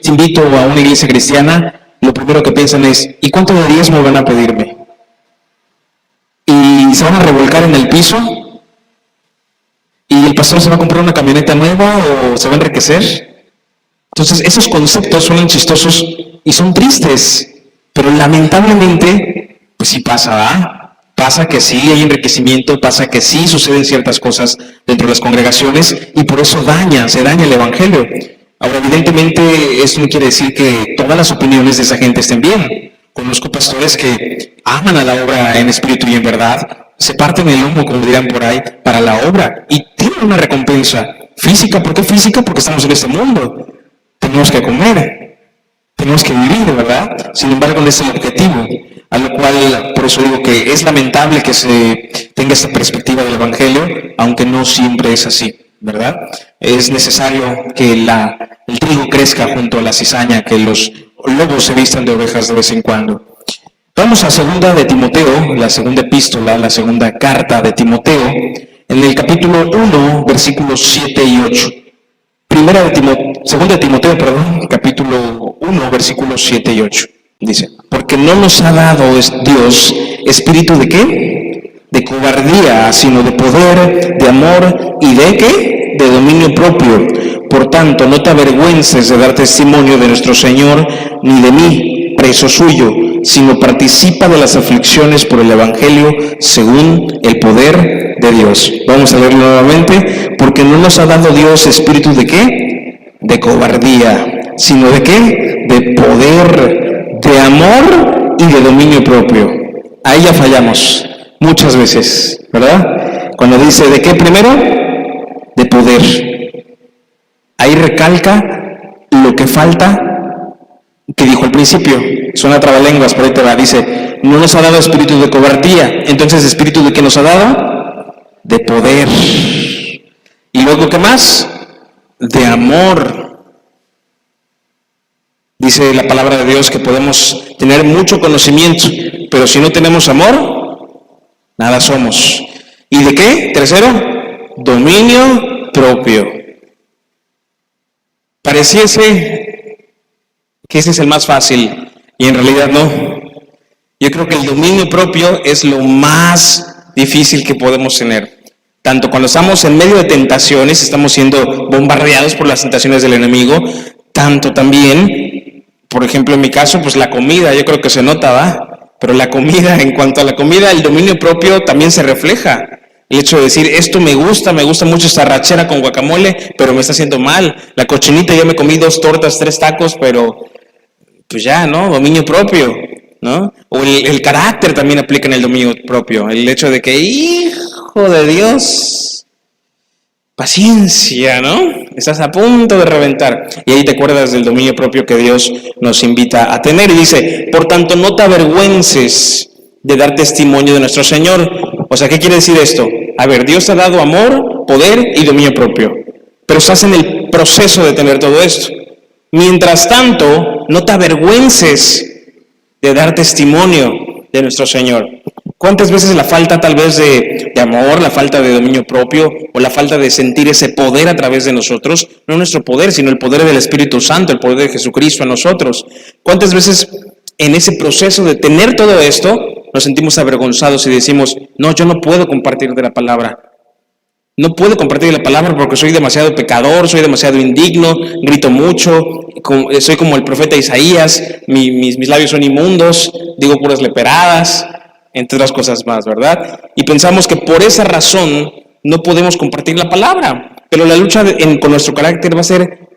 te invito a una iglesia cristiana, lo primero que piensan es, ¿y cuánto de diezmo van a pedirme? ¿Y se van a revolcar en el piso? ¿Y el pastor se va a comprar una camioneta nueva o se va a enriquecer? Entonces, esos conceptos suenan chistosos y son tristes, pero lamentablemente, pues sí pasa, ¿verdad? Pasa que sí hay enriquecimiento, pasa que sí suceden ciertas cosas dentro de las congregaciones y por eso se daña el evangelio. Ahora, evidentemente, esto no quiere decir que todas las opiniones de esa gente estén bien. Conozco pastores que aman a la obra en espíritu y en verdad, se parten el lomo, como dirán por ahí, para la obra y tienen una recompensa física. ¿Por qué física? Porque estamos en este mundo. Tenemos que comer, tenemos que vivir, ¿verdad? Sin embargo, no es el objetivo. A lo cual, por eso digo que es lamentable que se tenga esta perspectiva del evangelio, aunque no siempre es así, ¿verdad? Es necesario que el trigo crezca junto a la cizaña, que los lobos se vistan de ovejas de vez en cuando. Vamos a segunda de Timoteo, la segunda epístola, la segunda carta de Timoteo, en el capítulo 1, versículos 7 y 8. Segunda de Timoteo, capítulo 1, versículos 7 y 8. Dice, porque no nos ha dado Dios espíritu de ¿qué? De cobardía, sino de poder, de amor y de ¿qué? De dominio propio. Por tanto, no te avergüences de dar testimonio de nuestro Señor, ni de mí, preso suyo, sino participa de las aflicciones por el Evangelio según el poder de Dios. Vamos a leerlo nuevamente. Porque no nos ha dado Dios espíritu de ¿qué? De cobardía, sino de ¿qué? De poder, de amor y de dominio propio. Ahí ya fallamos muchas veces, ¿verdad? Cuando dice ¿de qué primero? De poder. Ahí recalca lo que falta que dijo al principio. Suena trabalenguas, por ahí te va. Dice, no nos ha dado espíritu de cobardía. Entonces, ¿espíritu de qué nos ha dado? De poder. Y luego, ¿qué más? De amor. Dice la palabra de Dios que podemos tener mucho conocimiento, pero si no tenemos amor, nada somos. ¿Y de qué? Tercero, dominio propio. Pareciese que ese es el más fácil, y en realidad no. Yo creo que el dominio propio es lo más difícil que podemos tener. Tanto cuando estamos en medio de tentaciones, estamos siendo bombardeados por las tentaciones del enemigo, tanto también, por ejemplo, en mi caso, pues la comida, yo creo que se nota, ¿va? Pero la comida, en cuanto a la comida, el dominio propio también se refleja. El hecho de decir, esto me gusta mucho esta arrachera con guacamole, pero me está haciendo mal. La cochinita, ya me comí 2 tortas, 3 tacos, pero pues ya, ¿no? Dominio propio, ¿no? O el carácter también aplica en el dominio propio. El hecho de que, hijo de Dios, paciencia, ¿no? Estás a punto de reventar. Y ahí te acuerdas del dominio propio que Dios nos invita a tener. Y dice, por tanto, no te avergüences de dar testimonio de nuestro Señor. O sea, ¿qué quiere decir esto? A ver, Dios te ha dado amor, poder y dominio propio. Pero estás en el proceso de tener todo esto. Mientras tanto, no te avergüences de dar testimonio de nuestro Señor. ¿Cuántas veces la falta tal vez de amor, la falta de dominio propio o la falta de sentir ese poder a través de nosotros, no nuestro poder, sino el poder del Espíritu Santo, el poder de Jesucristo en nosotros? ¿Cuántas veces en ese proceso de tener todo esto nos sentimos avergonzados y decimos, no, yo no puedo compartir de la palabra? No puedo compartir la palabra porque soy demasiado pecador, soy demasiado indigno, grito mucho, soy como el profeta Isaías, mis labios son inmundos, digo puras leperadas, entre otras cosas más, ¿verdad? Y pensamos que por esa razón no podemos compartir la palabra, pero la lucha con nuestro carácter va a ser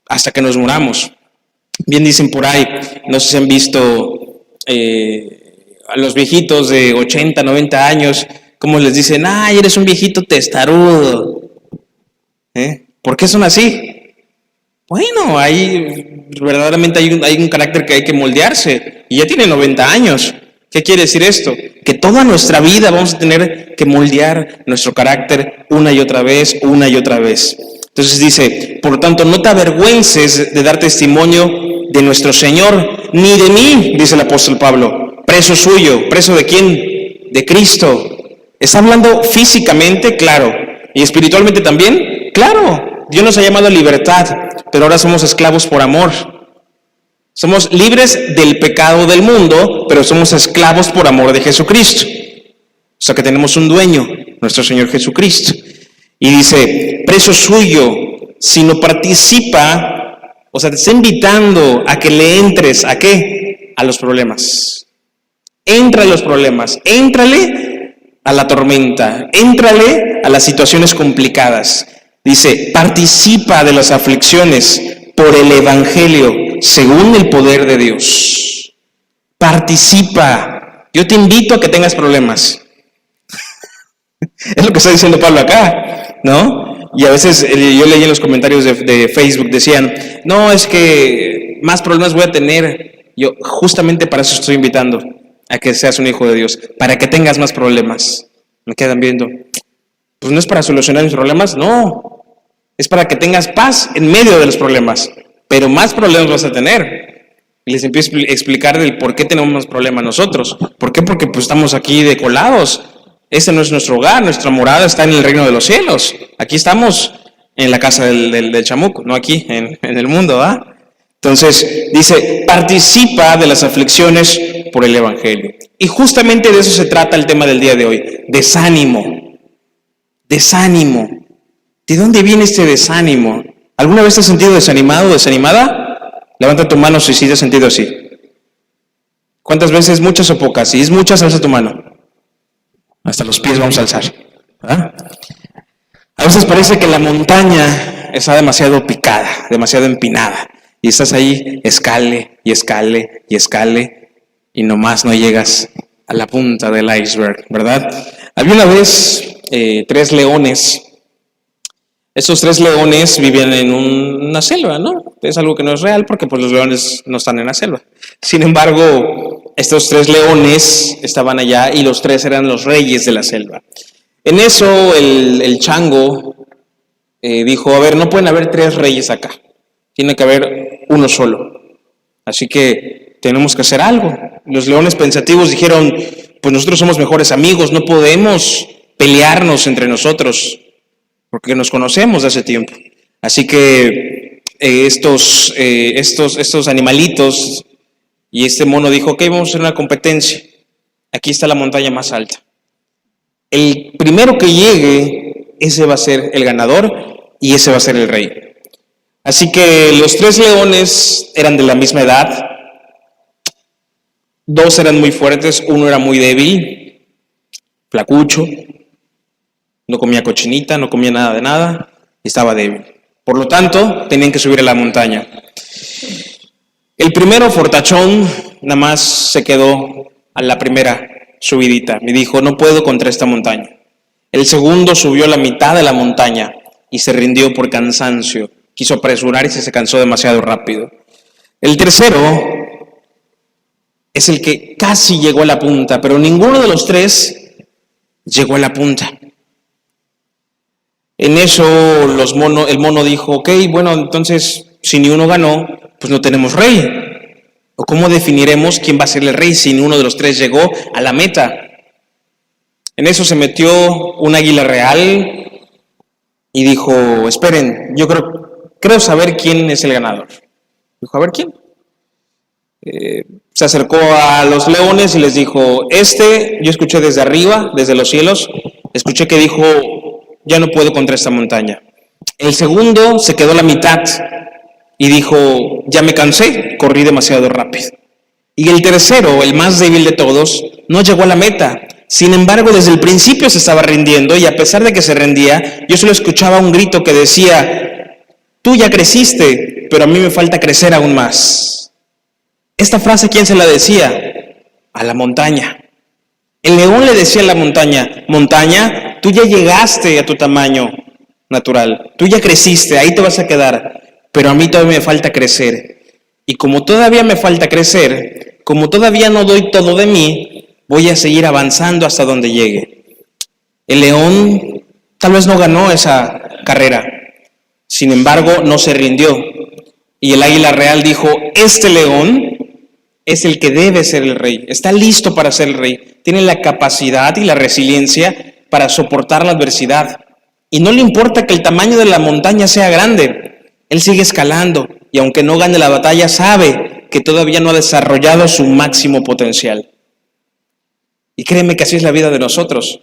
hasta que nos muramos. Bien dicen por ahí, no sé si han visto a los viejitos de 80, 90 años, como les dicen, ay, eres un viejito testarudo. ¿Por qué son así? Bueno, verdaderamente hay un carácter que hay que moldearse, y ya tiene 90 años. ¿Qué quiere decir esto? Que toda nuestra vida vamos a tener que moldear nuestro carácter una y otra vez. Entonces dice, por lo tanto, no te avergüences de dar testimonio de nuestro Señor, ni de mí, dice el apóstol Pablo, preso suyo. ¿Preso de quién? De Cristo. ¿Está hablando físicamente? Claro. ¿Y espiritualmente también? Claro. Dios nos ha llamado a libertad, pero ahora somos esclavos por amor. Somos libres del pecado del mundo, pero somos esclavos por amor de Jesucristo. O sea que tenemos un dueño, nuestro Señor Jesucristo. Y dice, preso suyo, si no participa, o sea, te está invitando a que le entres, ¿a qué? A los problemas. Entra a los problemas, éntrale a la tormenta, éntrale a las situaciones complicadas. Dice, participa de las aflicciones por el Evangelio, según el poder de Dios. Participa. Yo te invito a que tengas problemas. Es lo que está diciendo Pablo acá, ¿no? Y a veces yo leí en los comentarios de Facebook, decían, no, es que más problemas voy a tener. Yo justamente para eso estoy invitando a que seas un hijo de Dios, para que tengas más problemas. Me quedan viendo, pues no es para solucionar mis problemas, no. Es para que tengas paz en medio de los problemas, pero más problemas vas a tener. Y les empiezo a explicar el por qué tenemos más problemas nosotros. ¿Por qué? Porque pues estamos aquí de colados. Este no es nuestro hogar, nuestra morada está en el reino de los cielos. Aquí estamos en la casa del chamuco, no aquí, en el mundo, ¿ah? Entonces, dice, participa de las aflicciones por el Evangelio. Y justamente de eso se trata el tema del día de hoy. Desánimo. Desánimo. ¿De dónde viene este desánimo? ¿Alguna vez te has sentido desanimado o desanimada? Levanta tu mano si sí te has sentido así. ¿Cuántas veces? ¿Muchas o pocas? Si es muchas, alza tu mano. Hasta los pies vamos a alzar. ¿Ah? A veces parece que la montaña está demasiado picada, demasiado empinada. Y estás ahí, escale y escale y escale, y nomás no llegas a la punta del iceberg, ¿verdad? Había una vez 3 leones. Estos 3 leones vivían en una selva, ¿no? Es algo que no es real porque pues los leones no están en la selva. Sin embargo, estos 3 leones estaban allá y los 3 eran los reyes de la selva. En eso el chango dijo, a ver, no pueden haber 3 reyes acá. Tiene que haber uno solo. Así que tenemos que hacer algo. Los leones pensativos dijeron, pues nosotros somos mejores amigos, no podemos pelearnos entre nosotros, porque nos conocemos de hace tiempo. Así que estos animalitos y este mono dijo, ok, vamos a hacer una competencia. Aquí está la montaña más alta. El primero que llegue, ese va a ser el ganador y ese va a ser el rey. Así que los 3 leones eran de la misma edad. 2 eran muy fuertes, uno era muy débil, flacucho. No comía cochinita, no comía nada de nada, y estaba débil. Por lo tanto, tenían que subir a la montaña. El primero, fortachón, nada más se quedó a la primera subidita. Me dijo, no puedo contra esta montaña. El segundo subió la mitad de la montaña y se rindió por cansancio. Quiso apresurarse y se cansó demasiado rápido. El tercero es el que casi llegó a la punta, pero ninguno de los 3 llegó a la punta. En eso el mono dijo, ok, bueno, entonces si ni uno ganó, pues no tenemos rey. ¿O cómo definiremos quién va a ser el rey si ni uno de los 3 llegó a la meta? En eso se metió un águila real y dijo, esperen, yo creo saber quién es el ganador. Dijo, a ver, ¿quién? Se acercó a los leones y les dijo, yo escuché desde arriba, desde los cielos, escuché que dijo, ya no puedo contra esta montaña. El segundo se quedó a la mitad y dijo, ya me cansé, corrí demasiado rápido. Y el tercero, el más débil de todos, no llegó a la meta. Sin embargo, desde el principio se estaba rindiendo y a pesar de que se rendía, yo solo escuchaba un grito que decía, tú ya creciste, pero a mí me falta crecer aún más. Esta frase, ¿quién se la decía? A la montaña. El león le decía a la montaña, montaña, tú ya llegaste a tu tamaño natural, tú ya creciste, ahí te vas a quedar, pero a mí todavía me falta crecer. Y como todavía me falta crecer, como todavía no doy todo de mí, voy a seguir avanzando hasta donde llegue. El león tal vez no ganó esa carrera, sin embargo no se rindió. Y el águila real dijo, este león es el que debe ser el rey, está listo para ser el rey, tiene la capacidad y la resiliencia para soportar la adversidad Y no le importa que el tamaño de la montaña sea grande. Él sigue escalando y aunque no gane la batalla, sabe que todavía no ha desarrollado su máximo potencial. Y créeme que así es la vida de nosotros.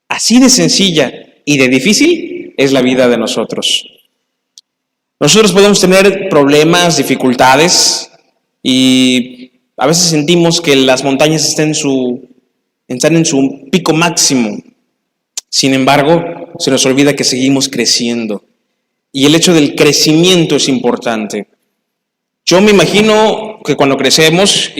Así de sencilla y de difícil es la vida de nosotros. Nosotros podemos tener problemas, dificultades y a veces sentimos que las montañas están en su pico máximo. Sin embargo, se nos olvida que seguimos creciendo. Y el hecho del crecimiento es importante. Yo me imagino que cuando crecemos,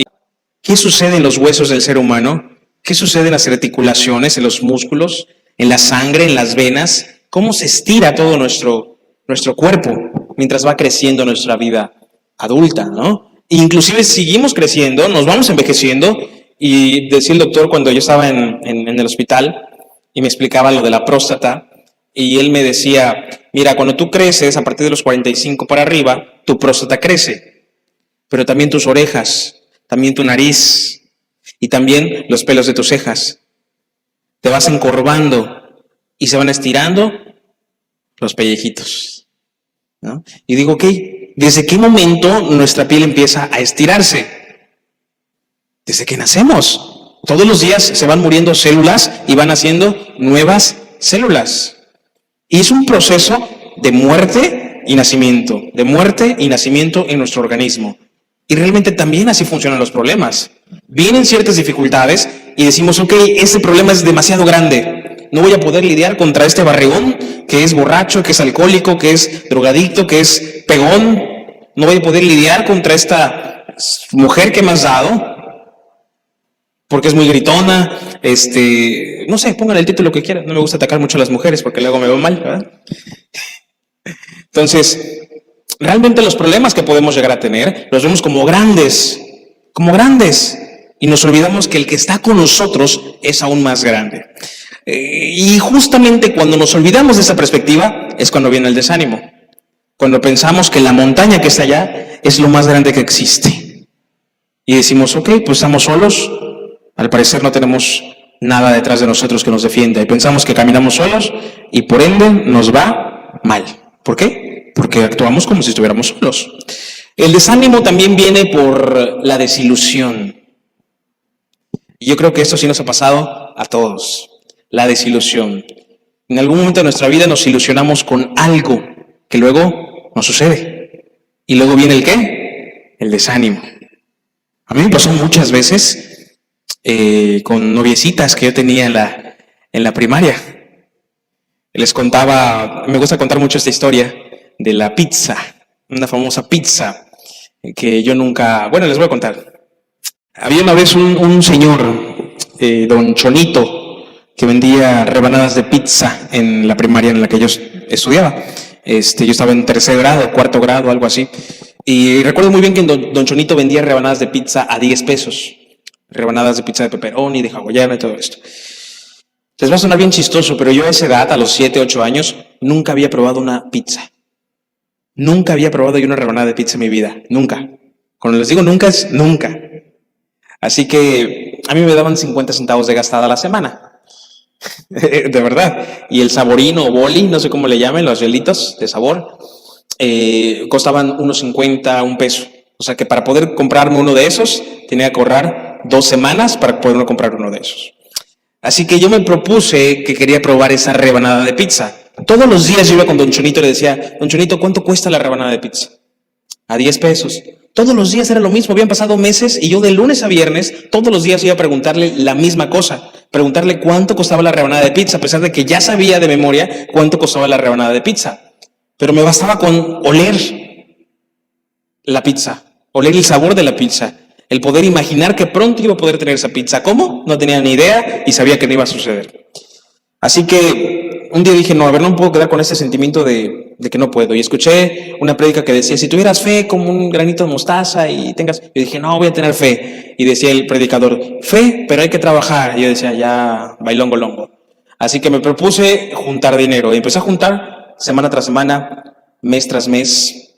¿qué sucede en los huesos del ser humano? ¿Qué sucede en las articulaciones, en los músculos, en la sangre, en las venas? ¿Cómo se estira todo nuestro cuerpo mientras va creciendo nuestra vida adulta, ¿no? Inclusive seguimos creciendo, nos vamos envejeciendo. Y decía el doctor cuando yo estaba en el hospital y me explicaba lo de la próstata, y él me decía, mira, cuando tú creces a partir de los 45 para arriba, tu próstata crece, pero también tus orejas, también tu nariz y también los pelos de tus cejas. Te vas encorvando y se van estirando los pellejitos, ¿no? Y digo, ok, ¿desde qué momento nuestra piel empieza a estirarse? Desde que nacemos. Todos los días se van muriendo células y van haciendo nuevas células. Y es un proceso de muerte y nacimiento, de muerte y nacimiento en nuestro organismo. Y realmente también así funcionan los problemas. Vienen ciertas dificultades y decimos, ok, este problema es demasiado grande. No voy a poder lidiar contra este barrigón que es borracho, que es alcohólico, que es drogadicto, que es pegón. No voy a poder lidiar contra esta mujer que me has dado, porque es muy gritona, no sé, pongan el título que quieran. No me gusta atacar mucho a las mujeres porque luego me veo mal, ¿verdad? Entonces, realmente los problemas que podemos llegar a tener los vemos como grandes, y nos olvidamos que el que está con nosotros es aún más grande. Y justamente cuando nos olvidamos de esa perspectiva es cuando viene el desánimo, cuando pensamos que la montaña que está allá es lo más grande que existe. Y decimos, ok, pues estamos solos. Al parecer no tenemos nada detrás de nosotros que nos defienda y pensamos que caminamos solos y por ende nos va mal. ¿Por qué? Porque actuamos como si estuviéramos solos. El desánimo también viene por la desilusión. Y yo creo que esto sí nos ha pasado a todos, la desilusión. En algún momento de nuestra vida nos ilusionamos con algo que luego no sucede. Y luego viene ¿el qué? El desánimo. A mí me pasó muchas veces con noviecitas que yo tenía en la primaria. Les contaba, me gusta contar mucho esta historia de la pizza, una famosa pizza que yo nunca, bueno, les voy a contar. Había una vez un señor, don Chonito, que vendía rebanadas de pizza en la primaria en la que yo estudiaba. Yo estaba en tercer grado, cuarto grado, algo así. Y recuerdo muy bien que don Chonito vendía rebanadas de pizza a 10 pesos. Rebanadas de pizza de pepperoni, de hawaiana y todo esto. Les va a sonar bien chistoso, pero yo a esa edad, a los 7, 8 años, nunca había probado una pizza. Nunca había probado yo una rebanada de pizza en mi vida. Nunca. Cuando les digo nunca, es nunca. Así que a mí me daban 50 centavos de gastada a la semana. De verdad. Y el saborino o boli, no sé cómo le llamen, los hielitos de sabor, costaban unos 50, un peso. O sea que para poder comprarme uno de esos, tenía que ahorrar 2 semanas para poder comprar uno de esos. Así que yo me propuse que quería probar esa rebanada de pizza. Todos los días yo iba con don Chonito y le decía, don Chonito, ¿cuánto cuesta la rebanada de pizza? A 10 pesos. Todos los días era lo mismo, habían pasado meses y yo de lunes a viernes, todos los días iba a preguntarle la misma cosa. Preguntarle cuánto costaba la rebanada de pizza, a pesar de que ya sabía de memoria cuánto costaba la rebanada de pizza. Pero me bastaba con oler la pizza, oler el sabor de la pizza. El poder imaginar que pronto iba a poder tener esa pizza. ¿Cómo? No tenía ni idea y sabía que no iba a suceder. Así que un día dije, no, a ver, no me puedo quedar con ese sentimiento de que no puedo. Y escuché una prédica que decía, si tuvieras fe como un granito de mostaza y tengas... Yo dije, no, voy a tener fe. Y decía el predicador, fe, pero hay que trabajar. Y yo decía, ya, bailongo longo. Así que me propuse juntar dinero. Y empecé a juntar semana tras semana, mes tras mes.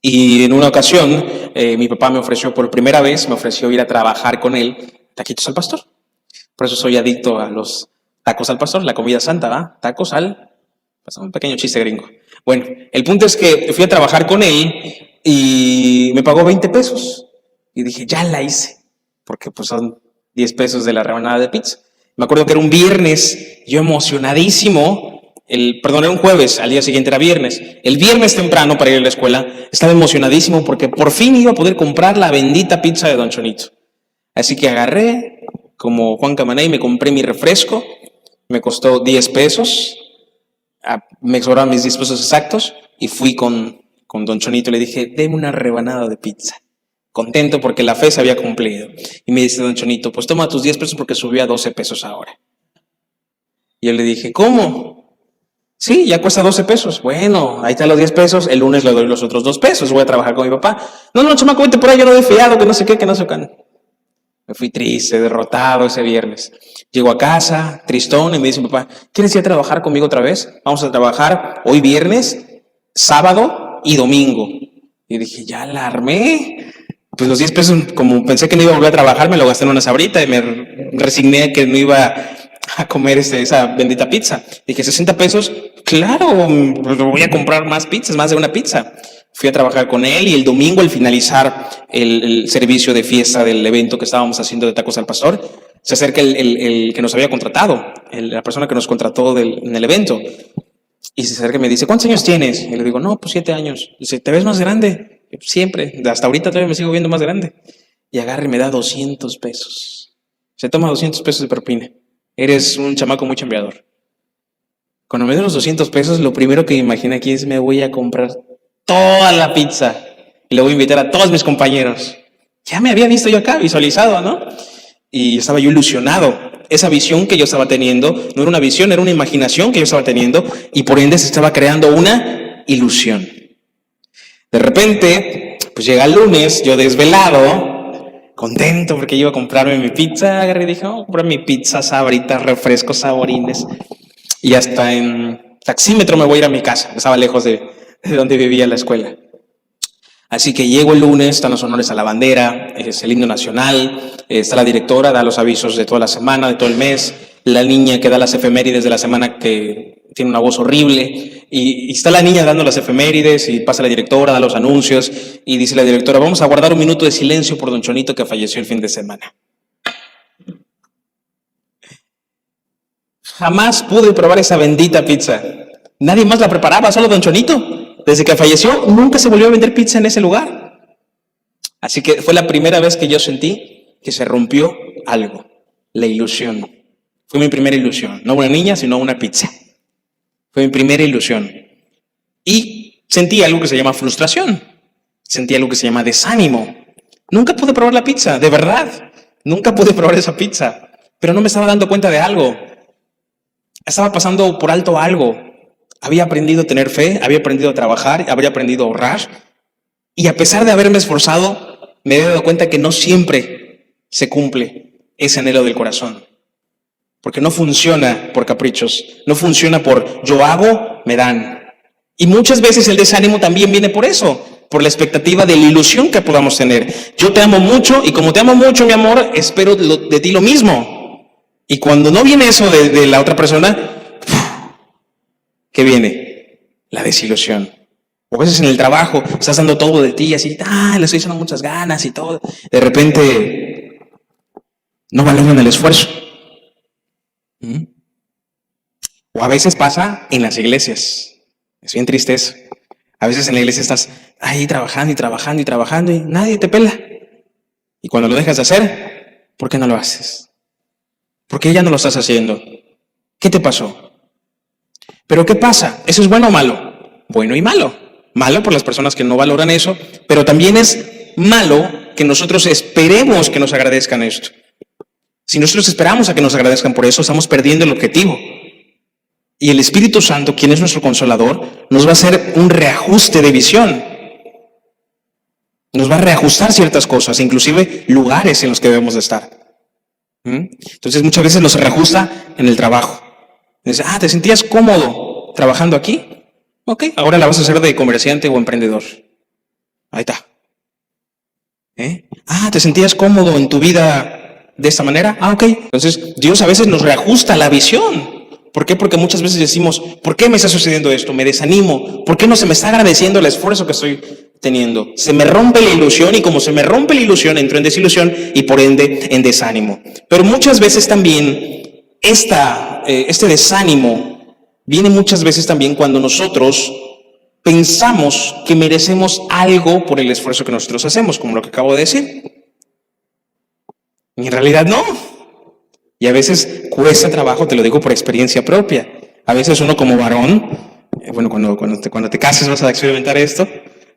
Y en una ocasión, mi papá me ofreció, por primera vez, me ofreció ir a trabajar con él taquitos al pastor. Por eso soy adicto a los tacos al pastor, la comida santa, ¿va? Tacos al Pasó un pequeño chiste gringo. Bueno, el punto es que fui a trabajar con él y me pagó 20 pesos. Y dije, ya la hice, porque pues son 10 pesos de la rebanada de pizza. Me acuerdo que era un viernes, yo emocionadísimo, era un jueves, al día siguiente era viernes. El viernes temprano para ir a la escuela estaba emocionadísimo porque por fin iba a poder comprar la bendita pizza de Don Chonito. Así que agarré, como Juan Camané, y me compré mi refresco, me costó 10 pesos, me sobraron mis 10 pesos exactos y fui con Don Chonito y le dije, deme una rebanada de pizza. Contento porque la fe se había cumplido. Y me dice Don Chonito, pues toma tus 10 pesos porque subió a 12 pesos ahora. Y yo le dije, ¿cómo? Sí, ya cuesta 12 pesos. Bueno, ahí están los 10 pesos, el lunes le doy los otros 2 pesos, voy a trabajar con mi papá. No, chamaco, vete por ahí, yo no doy fiado, que no sé qué, que no sé qué. Me fui triste, derrotado ese viernes. Llego a casa, tristón, y me dice mi papá, ¿quieres ir a trabajar conmigo otra vez? Vamos a trabajar hoy viernes, sábado y domingo. Y dije, ya la armé. Pues los 10 pesos, como pensé que no iba a volver a trabajar, me lo gasté en una sabrita y me resigné que no iba a comer esa bendita pizza. Dije, 60 pesos, claro, pues voy a comprar más pizzas, más de una pizza. Fui a trabajar con él y el domingo, al finalizar el servicio de fiesta del evento que estábamos haciendo de Tacos al Pastor, se acerca el que nos había contratado, la persona que nos contrató en el evento, y se acerca y me dice, ¿cuántos años tienes? Y le digo, no, pues 7 años. Dice, ¿te ves más grande? Siempre, hasta ahorita todavía me sigo viendo más grande. Y agarra y me da 200 pesos. Se toma 200 pesos de propina. Eres un chamaco muy chambeador. Cuando me dio los 200 pesos, lo primero que me imaginé aquí es me voy a comprar toda la pizza y le voy a invitar a todos mis compañeros. Ya me había visto yo acá, visualizado, ¿no? Y estaba yo ilusionado. Esa visión que yo estaba teniendo no era una visión, era una imaginación que yo estaba teniendo y por ende se estaba creando una ilusión. De repente, pues llega el lunes, yo desvelado, contento porque iba a comprarme mi pizza, agarré y dije, comprar mi pizza, sabritas, refrescos, saborines. Y hasta en taxímetro me voy a ir a mi casa, estaba lejos de donde vivía la escuela. Así que llego el lunes, están los honores a la bandera, es el himno nacional, está la directora, da los avisos de toda la semana, de todo el mes, la niña que da las efemérides de la semana que tiene una voz horrible, y está la niña dando las efemérides y pasa la directora, da los anuncios, y dice la directora, vamos a guardar un minuto de silencio por Don Chonito que falleció el fin de semana. Jamás pude probar esa bendita pizza. Nadie más la preparaba, solo Don Chonito. Desde que falleció, nunca se volvió a vender pizza en ese lugar. Así que fue la primera vez que yo sentí que se rompió algo, la ilusión. Fue mi primera ilusión, no una niña, sino una pizza. Fue mi primera ilusión. Y sentí algo que se llama frustración. Sentí algo que se llama desánimo. Nunca pude probar la pizza, de verdad. Nunca pude probar esa pizza. Pero no me estaba dando cuenta de algo. Estaba pasando por alto algo. Había aprendido a tener fe, había aprendido a trabajar, había aprendido a ahorrar. Y a pesar de haberme esforzado, me he dado cuenta que no siempre se cumple ese anhelo del corazón. Porque no funciona por caprichos, no funciona por yo hago, me dan. Y muchas veces el desánimo también viene por eso, por la expectativa de la ilusión que podamos tener. Yo te amo mucho y como te amo mucho, mi amor, espero de ti lo mismo. Y cuando no viene eso de la otra persona, ¿qué viene? La desilusión. O a veces en el trabajo estás dando todo de ti, así, le estoy echando muchas ganas y todo. De repente, no valoran el esfuerzo. O a veces pasa en las iglesias. Es bien triste eso. A veces en la iglesia estás ahí trabajando y trabajando y trabajando y nadie te pela. Y cuando lo dejas de hacer, ¿por qué no lo haces? ¿Por qué ya no lo estás haciendo? ¿Qué te pasó? ¿Pero qué pasa? ¿Eso es bueno o malo? Bueno y malo. Malo por las personas que no valoran eso, pero también es malo que nosotros esperemos que nos agradezcan esto. Si nosotros esperamos a que nos agradezcan por eso, estamos perdiendo el objetivo. Y el Espíritu Santo, quien es nuestro consolador, nos va a hacer un reajuste de visión. Nos va a reajustar ciertas cosas, inclusive lugares en los que debemos de estar. Entonces muchas veces nos reajusta en el trabajo. Dice, ¿te sentías cómodo trabajando aquí? Ok, ahora la vas a hacer de comerciante o emprendedor. Ahí está. ¿Te sentías cómodo en tu vida de esta manera? Ok. Entonces Dios a veces nos reajusta la visión. ¿Por qué? Porque muchas veces decimos, ¿por qué me está sucediendo esto? Me desanimo. ¿Por qué no se me está agradeciendo el esfuerzo que estoy teniendo? Se me rompe la ilusión y como se me rompe la ilusión, entro en desilusión y por ende en desánimo. Pero muchas veces también este desánimo viene muchas veces también cuando nosotros pensamos que merecemos algo por el esfuerzo que nosotros hacemos, como lo que acabo de decir. Y en realidad no. Y a veces cuesta trabajo, te lo digo por experiencia propia. A veces uno como varón, bueno, cuando te cases vas a experimentar esto,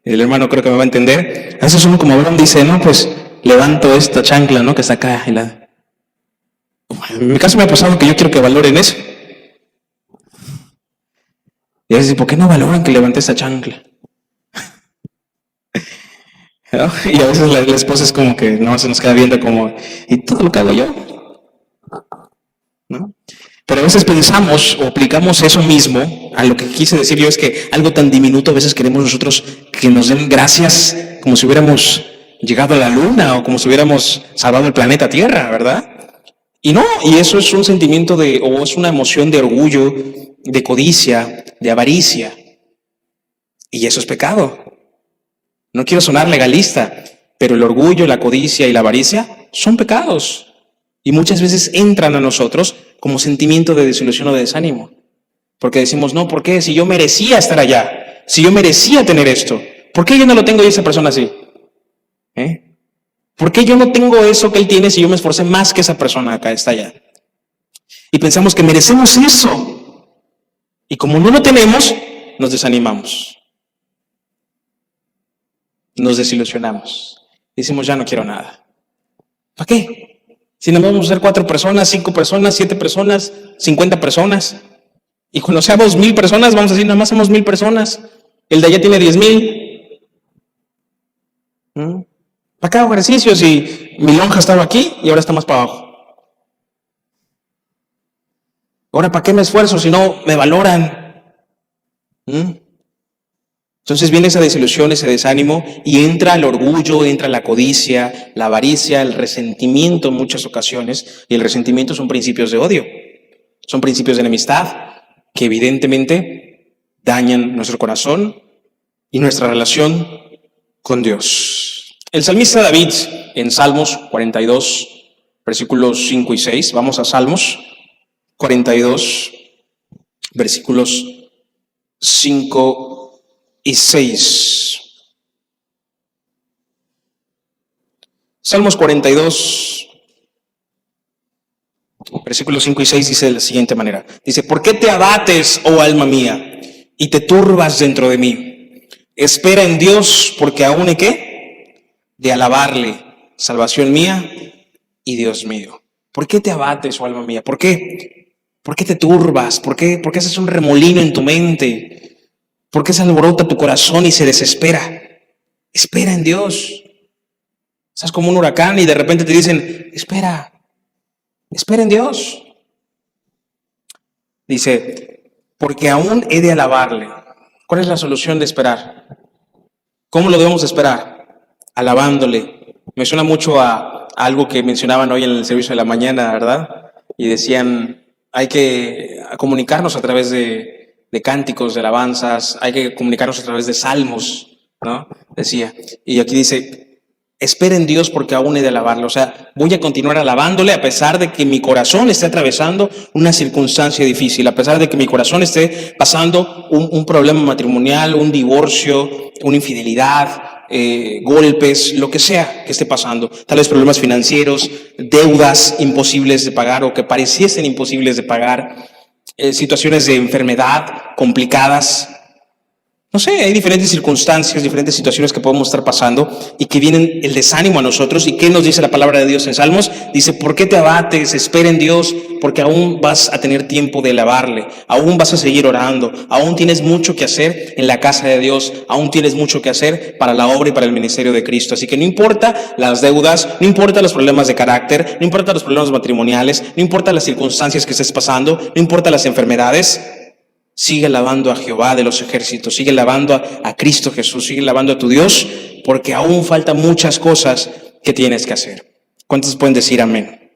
el hermano creo que me va a entender. A veces uno como varón dice, no, pues levanto esta chancla, ¿no? Que está acá. En mi caso me ha pasado que yo quiero que valoren eso. Y a veces, ¿por qué no valoran que levanté esta chancla? ¿No? Y a veces la esposa es como que no se nos queda viendo como, ¿y todo lo que hago yo? ¿No? Pero a veces pensamos o aplicamos eso mismo a lo que quise decir yo, es que algo tan diminuto a veces queremos nosotros que nos den gracias como si hubiéramos llegado a la luna o como si hubiéramos salvado el planeta Tierra, ¿verdad? Y no, y eso es un sentimiento o es una emoción de orgullo, de codicia, de avaricia. Y eso es pecado. No quiero sonar legalista, pero el orgullo, la codicia y la avaricia son pecados. Y muchas veces entran a nosotros como sentimiento de desilusión o de desánimo. Porque decimos, no, ¿por qué? Si yo merecía estar allá, si yo merecía tener esto, ¿por qué yo no lo tengo y esa persona sí? ¿Por qué yo no tengo eso que él tiene si yo me esforcé más que esa persona acá está allá? Y pensamos que merecemos eso. Y como no lo tenemos, nos desanimamos. Nos desilusionamos. Decimos, ya no quiero nada. ¿Para qué? Si no vamos a ser 4 personas, 5 personas, 7 personas, 50 personas. Y cuando seamos 1000 personas, vamos a decir, nada más somos 1000 personas. El de allá tiene 10,000. ¿Para qué hago ejercicio si mi lonja estaba aquí y ahora está más para abajo? Ahora, ¿para qué me esfuerzo si no me valoran? Entonces viene esa desilusión, ese desánimo y entra el orgullo, entra la codicia, la avaricia, el resentimiento en muchas ocasiones. Y el resentimiento son principios de odio, son principios de enemistad que evidentemente dañan nuestro corazón y nuestra relación con Dios. El salmista David en Salmos 42, versículos 5 y 6, vamos a Salmos 42, versículos 5 y 6. Salmos 42, versículos 5 y 6 dice de la siguiente manera. Dice, ¿por qué te abates, oh alma mía, y te turbas dentro de mí? Espera en Dios, porque aún he ¿qué? De alabarle, salvación mía y Dios mío. ¿Por qué te abates, oh alma mía? ¿Por qué? ¿Por qué te turbas? ¿Por qué haces un remolino en tu mente? ¿Por qué se alborota tu corazón y se desespera? Espera en Dios. Estás como un huracán y de repente te dicen, espera en Dios. Dice, porque aún he de alabarle. ¿Cuál es la solución de esperar? ¿Cómo lo debemos esperar? Alabándole. Me suena mucho a algo que mencionaban hoy en el servicio de la mañana, ¿verdad? Y decían, hay que comunicarnos a través de cánticos, de alabanzas, hay que comunicarnos a través de salmos, ¿no? Decía. Y aquí dice, espera en Dios porque aún he de alabarlo. O sea, voy a continuar alabándole a pesar de que mi corazón esté atravesando una circunstancia difícil, a pesar de que mi corazón esté pasando un problema matrimonial, un divorcio, una infidelidad, golpes, lo que sea que esté pasando. Tal vez problemas financieros, deudas imposibles de pagar o que pareciesen imposibles de pagar. Situaciones de enfermedad complicadas. No sé, hay diferentes circunstancias, diferentes situaciones que podemos estar pasando y que vienen el desánimo a nosotros. ¿Y qué nos dice la palabra de Dios en Salmos? Dice, ¿por qué te abates? Espera en Dios, porque aún vas a tener tiempo de alabarle, aún vas a seguir orando, aún tienes mucho que hacer en la casa de Dios, aún tienes mucho que hacer para la obra y para el ministerio de Cristo. Así que no importa las deudas, no importa los problemas de carácter, no importa los problemas matrimoniales, no importa las circunstancias que estés pasando, no importa las enfermedades. Sigue alabando a Jehová de los ejércitos, sigue alabando a Cristo Jesús, sigue alabando a tu Dios, porque aún faltan muchas cosas que tienes que hacer. ¿Cuántos pueden decir amén?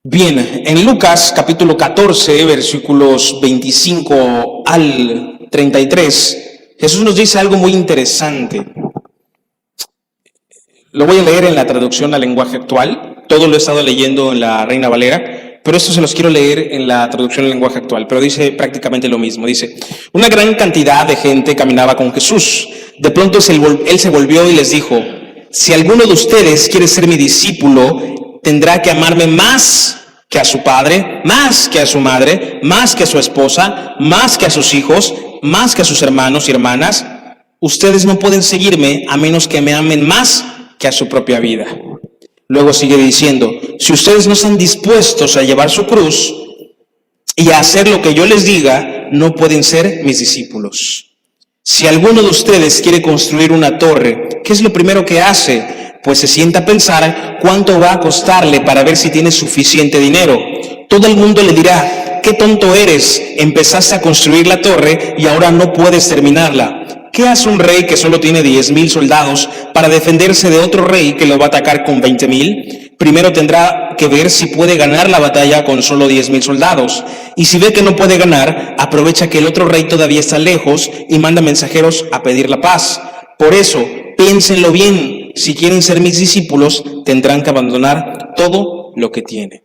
Bien, en Lucas capítulo 14, versículos 25 al 33, Jesús nos dice algo muy interesante. Lo voy a leer en la traducción al lenguaje actual. Todo lo he estado leyendo en la Reina Valera, pero esto se los quiero leer en la traducción al lenguaje actual. Pero dice prácticamente lo mismo. Dice: una gran cantidad de gente caminaba con Jesús. De pronto él se volvió y les dijo: si alguno de ustedes quiere ser mi discípulo, tendrá que amarme más que a su padre, más que a su madre, más que a su esposa, más que a sus hijos, más que a sus hermanos y hermanas. Ustedes no pueden seguirme a menos que me amen más que a su propia vida. Luego sigue diciendo: si ustedes no están dispuestos a llevar su cruz y a hacer lo que yo les diga, no pueden ser mis discípulos. Si alguno de ustedes quiere construir una torre, ¿qué es lo primero que hace? Pues se sienta a pensar cuánto va a costarle para ver si tiene suficiente dinero. Todo el mundo le dirá: qué tonto eres, empezaste a construir la torre y ahora no puedes terminarla. ¿Qué hace un rey que solo tiene 10,000 soldados para defenderse de otro rey que lo va a atacar con 20,000? Primero tendrá que ver si puede ganar la batalla con solo 10,000 soldados. Y si ve que no puede ganar, aprovecha que el otro rey todavía está lejos y manda mensajeros a pedir la paz. Por eso, piénsenlo bien. Si quieren ser mis discípulos, tendrán que abandonar todo lo que tienen.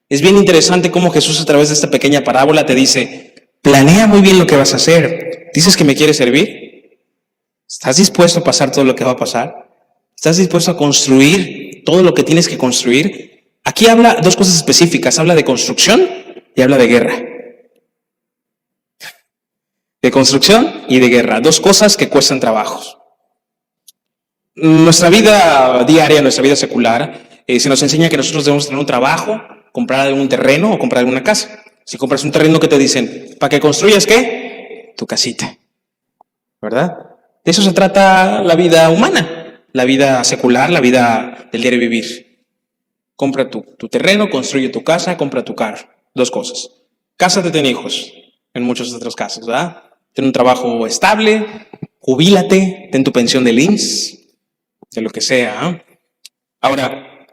Es bien interesante cómo Jesús, a través de esta pequeña parábola, te dice: planea muy bien lo que vas a hacer. ¿Dices que me quieres servir? ¿Estás dispuesto a pasar todo lo que va a pasar? ¿Estás dispuesto a construir todo lo que tienes que construir? Aquí habla dos cosas específicas. Habla de construcción y habla de guerra. De construcción y de guerra. Dos cosas que cuestan trabajos. Nuestra vida diaria, nuestra vida secular, se nos enseña que nosotros debemos tener un trabajo, comprar algún terreno o comprar alguna casa. Si compras un terreno, ¿qué te dicen? ¿Para que construyas qué? Tu casita, ¿verdad? De eso se trata la vida humana, la vida secular, la vida del diario vivir. Compra tu terreno, construye tu casa, compra tu carro. Dos cosas. Cásate, ten hijos, en muchos otros casos, ¿verdad? Ten un trabajo estable, jubílate, ten tu pensión del IMSS, de lo que sea. ¿Eh? Ahora,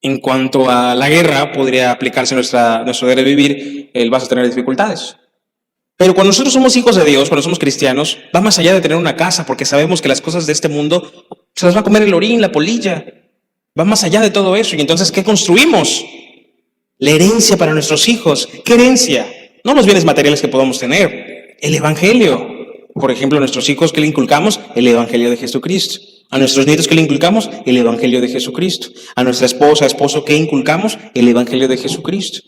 en cuanto a la guerra, podría aplicarse nuestro diario vivir, vas a tener dificultades. Pero cuando nosotros somos hijos de Dios, cuando somos cristianos, va más allá de tener una casa, porque sabemos que las cosas de este mundo se las va a comer el orín, la polilla. Va más allá de todo eso. Y entonces, ¿qué construimos? La herencia para nuestros hijos. ¿Qué herencia? No los bienes materiales que podamos tener. El Evangelio. Por ejemplo, a nuestros hijos, ¿qué le inculcamos? El Evangelio de Jesucristo. A nuestros nietos, ¿qué le inculcamos? El Evangelio de Jesucristo. A nuestra esposa, esposo, ¿qué inculcamos? El Evangelio de Jesucristo.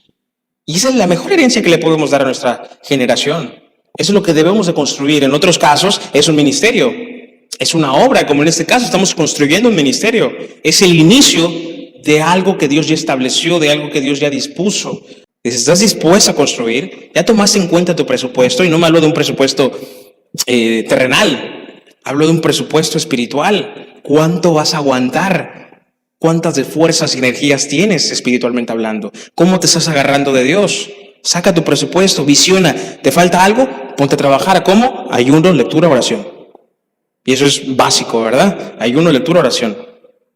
Y esa es la mejor herencia que le podemos dar a nuestra generación. Eso es lo que debemos de construir. En otros casos es un ministerio, es una obra, como en este caso estamos construyendo un ministerio. Es el inicio de algo que Dios ya estableció, de algo que Dios ya dispuso. ¿Estás dispuesto a construir? ¿Ya tomaste en cuenta tu presupuesto? Y no me hablo de un presupuesto terrenal, hablo de un presupuesto espiritual. ¿Cuánto vas a aguantar? ¿Cuántas de fuerzas y energías tienes espiritualmente hablando? ¿Cómo te estás agarrando de Dios? Saca tu presupuesto, visiona. ¿Te falta algo? Ponte a trabajar. ¿Cómo? Ayuno, lectura, oración. Y eso es básico, ¿verdad? Ayuno, lectura, oración.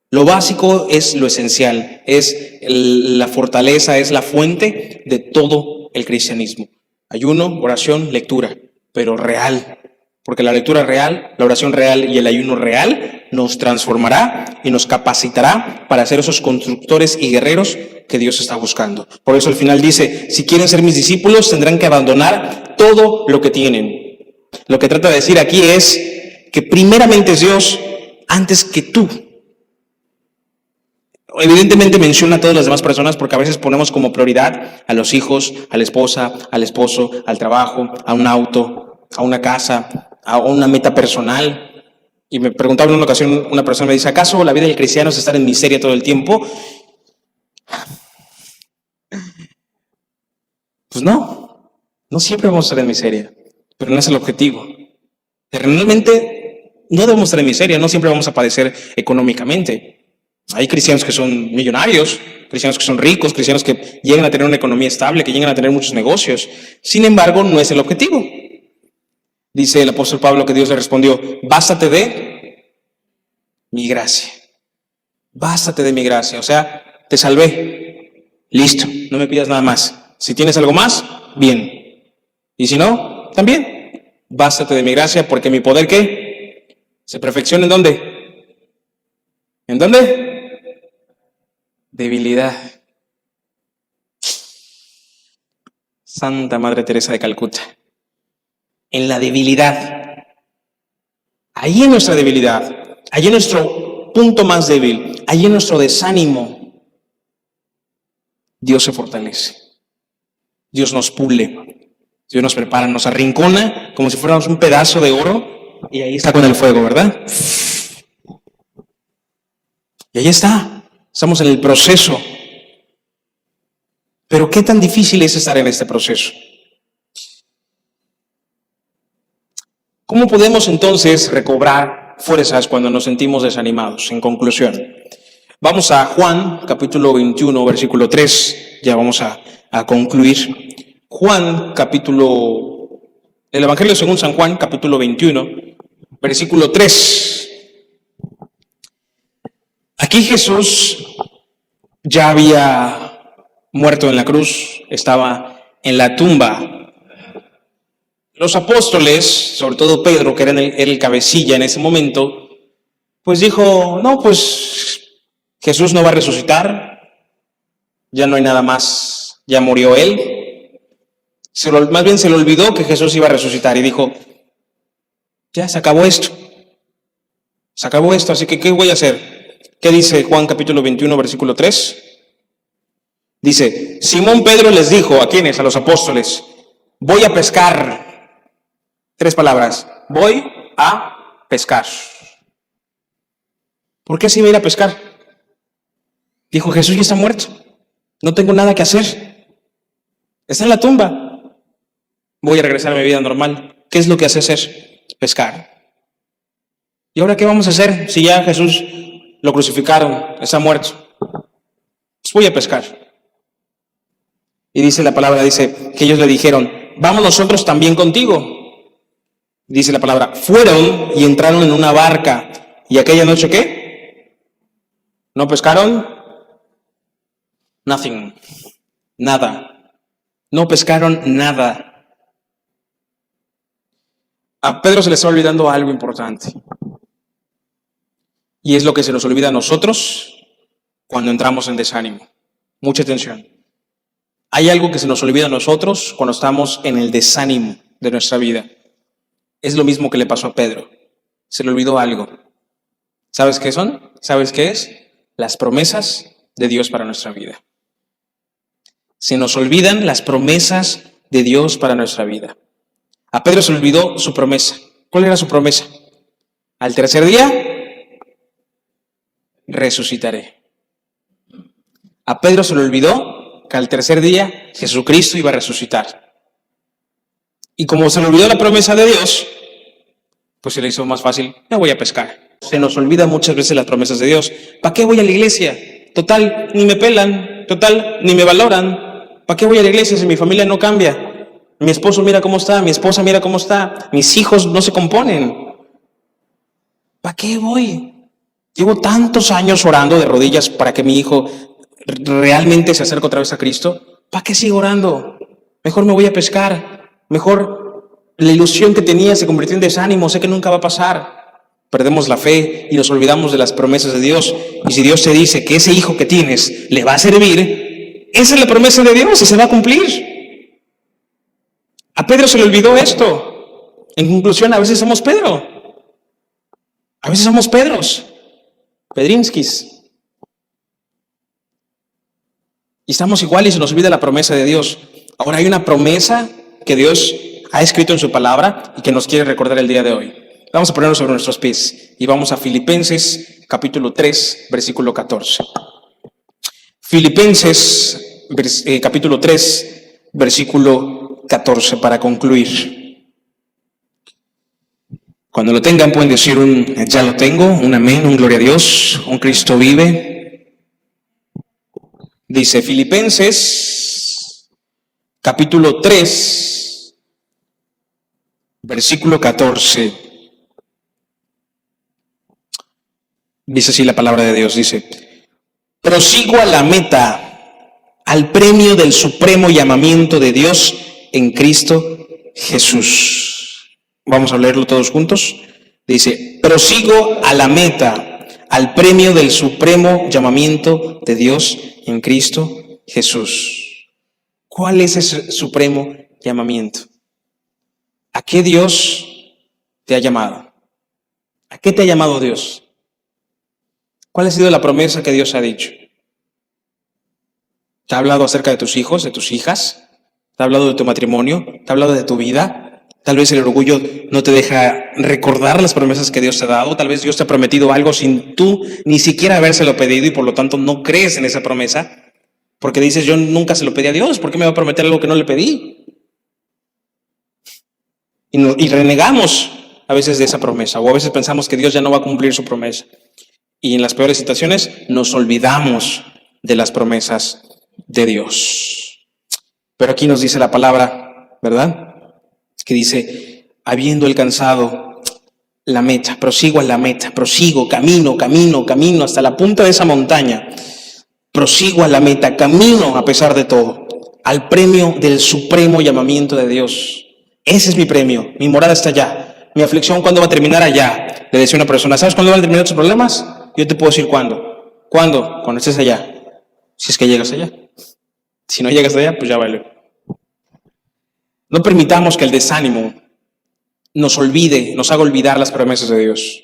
Lo básico es lo esencial, es la fortaleza, es la fuente de todo el cristianismo. Ayuno, oración, lectura, pero real. Porque la lectura real, la oración real y el ayuno real nos transformará y nos capacitará para ser esos constructores y guerreros que Dios está buscando. Por eso al final dice: si quieren ser mis discípulos, tendrán que abandonar todo lo que tienen. Lo que trata de decir aquí es que primeramente es Dios antes que tú. Evidentemente menciona a todas las demás personas porque a veces ponemos como prioridad a los hijos, a la esposa, al esposo, al trabajo, a un auto, a una casa, a una meta personal. Y me preguntaba en una ocasión, una persona me dice: ¿acaso la vida del cristiano es estar en miseria todo el tiempo? Pues no siempre vamos a estar en miseria, pero no es el objetivo. Realmente no debemos estar en miseria, no siempre vamos a padecer económicamente. Hay cristianos que son millonarios, cristianos que son ricos, cristianos que llegan a tener una economía estable, que llegan a tener muchos negocios. Sin embargo, no es el objetivo. Dice el apóstol Pablo que Dios le respondió: bástate de mi gracia. Bástate de mi gracia. O sea, te salvé. Listo, no me pidas nada más. Si tienes algo más, bien. Y si no, también. Bástate de mi gracia, porque mi poder, ¿qué? ¿Se perfecciona en dónde? ¿En dónde? Debilidad. Santa Madre Teresa de Calcuta. En la debilidad. Ahí en nuestra debilidad, ahí en nuestro punto más débil, ahí en nuestro desánimo, Dios se fortalece. Dios nos pule, Dios nos prepara, nos arrincona como si fuéramos un pedazo de oro y ahí está con el fuego, ¿verdad? Y ahí está, estamos en el proceso. Pero ¿qué tan difícil es estar en este proceso? ¿Cómo podemos entonces recobrar fuerzas cuando nos sentimos desanimados? En conclusión, vamos a Juan, capítulo 21, versículo 3, ya vamos a concluir. Juan, el Evangelio según San Juan, capítulo 21, versículo 3. Aquí Jesús ya había muerto en la cruz, estaba en la tumba. Los apóstoles, sobre todo Pedro, que era el cabecilla en ese momento, pues dijo, no, pues Jesús no va a resucitar, ya no hay nada más, ya murió él. Más bien se le olvidó que Jesús iba a resucitar y dijo, ya se acabó esto, así que ¿qué voy a hacer? ¿Qué dice Juan capítulo 21, versículo 3? Dice, Simón Pedro les dijo, ¿a quiénes? A los apóstoles, voy a pescar. 3 palabras, voy a pescar. ¿Por qué así va a ir a pescar? Dijo, Jesús ya está muerto, no tengo nada que hacer, está en la tumba. Voy a regresar a mi vida normal. ¿Qué es lo que hace hacer? Pescar. ¿Y ahora qué vamos a hacer si ya Jesús lo crucificaron, está muerto? Pues voy a pescar. Y dice la palabra, dice que ellos le dijeron, vamos nosotros también contigo. Dice la palabra, fueron y entraron en una barca. ¿Y aquella noche qué? ¿No pescaron? Nothing. Nada. No pescaron nada. A Pedro se le está olvidando algo importante. Y es lo que se nos olvida a nosotros cuando entramos en desánimo. Mucha atención. Hay algo que se nos olvida a nosotros cuando estamos en el desánimo de nuestra vida. Es lo mismo que le pasó a Pedro. Se le olvidó algo. ¿Sabes qué son? ¿Sabes qué es? Las promesas de Dios para nuestra vida. Se nos olvidan las promesas de Dios para nuestra vida. A Pedro se le olvidó su promesa. ¿Cuál era su promesa? Al tercer día, resucitaré. A Pedro se le olvidó que al tercer día Jesucristo iba a resucitar. Y como se le olvidó la promesa de Dios, pues se le hizo más fácil, me voy a pescar. Se nos olvida muchas veces las promesas de Dios. ¿Para qué voy a la iglesia? Total, ni me pelan. Total, ni me valoran. ¿Para qué voy a la iglesia si mi familia no cambia? Mi esposo mira cómo está, mi esposa mira cómo está, mis hijos no se componen. ¿Para qué voy? Llevo tantos años orando de rodillas para que mi hijo realmente se acerque otra vez a Cristo. ¿Para qué sigo orando? Mejor me voy a pescar. Mejor la ilusión que tenía se convirtió en desánimo. Sé que nunca va a pasar. Perdemos la fe y nos olvidamos de las promesas de Dios. Y si Dios te dice que ese hijo que tienes le va a servir, esa es la promesa de Dios y se va a cumplir. A Pedro se le olvidó esto. En conclusión, a veces somos Pedro. A veces somos Pedros. Pedrinskis. Y estamos igual y se nos olvida la promesa de Dios. Ahora hay una promesa que Dios ha escrito en su palabra y que nos quiere recordar el día de hoy. Vamos a ponernos sobre nuestros pies y vamos a Filipenses capítulo 3, versículo 14. Filipenses capítulo 3, versículo 14 para concluir. Cuando lo tengan pueden decir un ya lo tengo, un amén, un gloria a Dios, un Cristo vive. Dice Filipenses capítulo 3, versículo 14. Dice así la palabra de Dios, dice, prosigo a la meta, al premio del supremo llamamiento de Dios en Cristo Jesús. Vamos a leerlo todos juntos. Dice, prosigo a la meta, al premio del supremo llamamiento de Dios en Cristo Jesús. ¿Cuál es ese supremo llamamiento? ¿A qué Dios te ha llamado? ¿A qué te ha llamado Dios? ¿Cuál ha sido la promesa que Dios ha dicho? ¿Te ha hablado acerca de tus hijos, de tus hijas? ¿Te ha hablado de tu matrimonio? ¿Te ha hablado de tu vida? Tal vez el orgullo no te deja recordar las promesas que Dios te ha dado. Tal vez Dios te ha prometido algo sin tú ni siquiera habérselo pedido y por lo tanto no crees en esa promesa. Porque dices, yo nunca se lo pedí a Dios, ¿por qué me va a prometer algo que no le pedí? Y renegamos a veces de esa promesa, o a veces pensamos que Dios ya no va a cumplir su promesa. Y en las peores situaciones nos olvidamos de las promesas de Dios. Pero aquí nos dice la palabra, ¿verdad? Que dice, habiendo alcanzado la meta, prosigo a la meta, prosigo, camino hasta la punta de esa montaña. Prosigo a la meta, camino a pesar de todo, al premio del supremo llamamiento de Dios. Ese es mi premio, mi morada está allá. Mi aflicción, ¿cuándo va a terminar? Allá. Le decía a una persona, ¿sabes cuándo van a terminar tus problemas? Yo te puedo decir cuándo. ¿Cuándo? Cuando estés allá. Si es que llegas allá. Si no llegas allá, pues ya vale. No permitamos que el desánimo nos olvide, nos haga olvidar las promesas de Dios.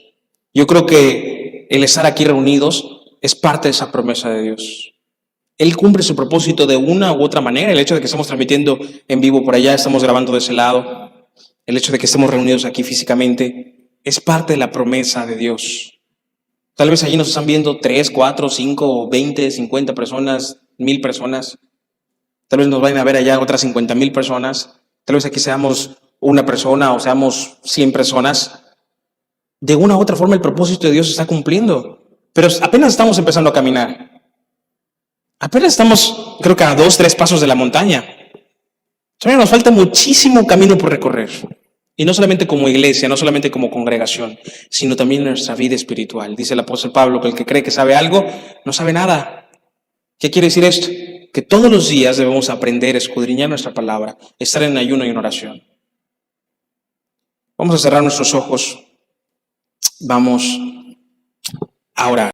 Yo creo que el estar aquí reunidos es parte de esa promesa de Dios. Él cumple su propósito de una u otra manera. El hecho de que estamos transmitiendo en vivo por allá, estamos grabando de ese lado, el hecho de que estemos reunidos aquí físicamente, es parte de la promesa de Dios. Tal vez allí nos están viendo 3, 4, 5, 20, 50 personas, 1000 personas. Tal vez nos vayan a ver allá otras 50,000 personas. Tal vez aquí seamos una persona o seamos 100 personas. De una u otra forma el propósito de Dios se está cumpliendo. Pero apenas estamos empezando a caminar. Apenas estamos, creo que a 2, 3 pasos de la montaña. Todavía nos falta muchísimo camino por recorrer. Y no solamente como iglesia, no solamente como congregación, sino también en nuestra vida espiritual. Dice el apóstol Pablo que el que cree que sabe algo, no sabe nada. ¿Qué quiere decir esto? Que todos los días debemos aprender a escudriñar nuestra palabra, estar en ayuno y en oración. Vamos a cerrar nuestros ojos. Vamos a orar.